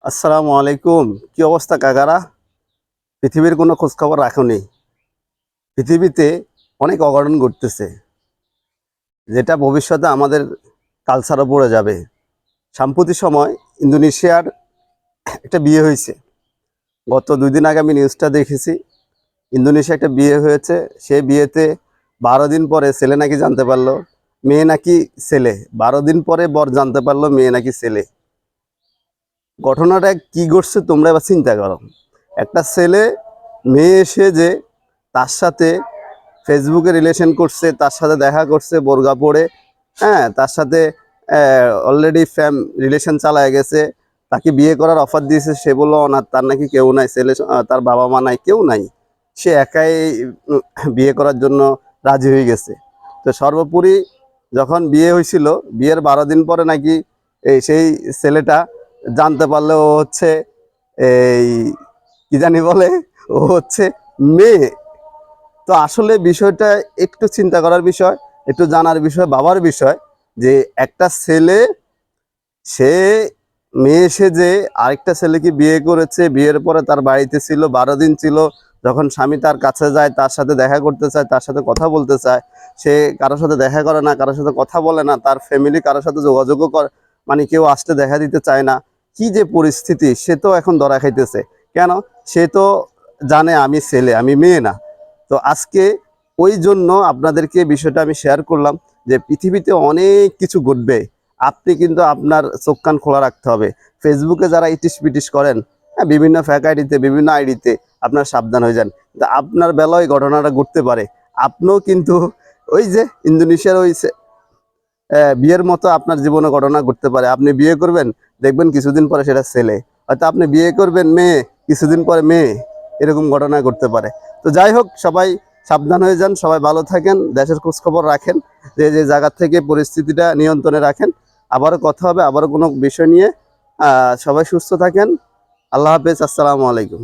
আসসালামু আলাইকুম। কি অবস্থা কাকারা? পৃথিবীর কোনো খোঁজখবর রাখোনি। পৃথিবীতে অনেক অঘটন ঘটতেছে, যেটা ভবিষ্যতে আমাদের কালচারও পড়ে যাবে। সাম্প্রতিক সময় ইন্দোনেশিয়ার একটা বিয়ে হয়েছে। গত 2 দিন আগে আমি নিউজটা দেখেছি। ইন্দোনেশিয়া একটা বিয়ে হয়েছে। সেই বিয়েতে 12 দিন পরে ছেলে নাকি জানতে পারলো মেয়ে নাকি ছেলে। 12 দিন পরে বর জানতে পারলো মেয়ে নাকি ছেলে। ঘটনাটা কি ঘটছে তোমরা এবার চিন্তা করো। একটা ছেলে মেয়ে এসে যে তার সাথে ফেসবুকে রিলেশন করছে, তার সাথে দেখা করছে বোরকা পরে, হ্যাঁ, তার সাথে অলরেডি রিলেশন চালায় গেছে। তাকে বিয়ে করার অফার দিয়েছে, সে বললো অনাথ, তার নাকি কেউ নাই, ছেলে তার বাবা মা নাই, কেউ নাই, সে একাই বিয়ে করার জন্য রাজি হয়ে গেছে। তো সর্বোপরি যখন বিয়ে হয়েছিল, বিয়ের 12 দিন পরে নাকি সেই ছেলেটা জানতে পারলে ও হচ্ছে এই কি জানি বলে, ও হচ্ছে মেয়ে। তো আসলে বিষয়টা একটু চিন্তা করার বিষয়, একটু জানার বিষয়, বাবার বিষয়, যে একটা ছেলে সে মেয়ে সে যে আরেকটা ছেলেকে বিয়ে করেছে, বিয়ের পরে তার বাড়িতে ছিল, 12 দিন ছিল। যখন স্বামী তার কাছে যায়, তার সাথে দেখা করতে চায়, তার সাথে কথা বলতে চায়, সে কারোর সাথে দেখা করে না, কারোর সাথে কথা বলে না, তার ফ্যামিলি কারোর সাথে যোগাযোগও করে, মানে কেউ আসতে দেখা দিতে চায় না। কি যে পরিস্থিতি, সে তো এখন ধরা খাইতেছে। কেন? সে তো জানে আমি ছেলে, আমি মেয়ে না। তো আজকে ওই জন্য আপনাদেরকে বিষয়টা আমি শেয়ার করলাম, যে পৃথিবীতে অনেক কিছু ঘটবে। আপনি কিন্তু আপনার চোখ কান খোলা রাখতে হবে। ফেসবুকে যারা ইটিস পিটিস করেন, হ্যাঁ, বিভিন্ন ফ্যাক আইডিতে, বিভিন্ন আইডিতে, আপনার সাবধান হয়ে যান। আপনার বেলায় ঘটনাটা ঘটতে পারে। আপনিও কিন্তু ওই যে ইন্দোনেশিয়ার ওই বিয়ের মতো আপনার জীবনে ঘটনা ঘটতে পারে। আপনি বিয়ে করবেন, দেখবেন কিছুদিন পরে সেটা ছেলে। হয়তো আপনি বিয়ে করবেন মেয়ে, কিছুদিন পরে মেয়ে। এরকম ঘটনা ঘটতে পারে। তো যাই হোক, সবাই সাবধান হয়ে যান, সবাই ভালো থাকেন, দেশের খোঁজখবর রাখেন, যে যে জায়গা থেকে পরিস্থিতিটা নিয়ন্ত্রণে রাখেন। আবারও কথা হবে, আবারও কোনো বিষয় নিয়ে। সবাই সুস্থ থাকেন। আল্লাহ হাফেজ। আসসালামু আলাইকুম।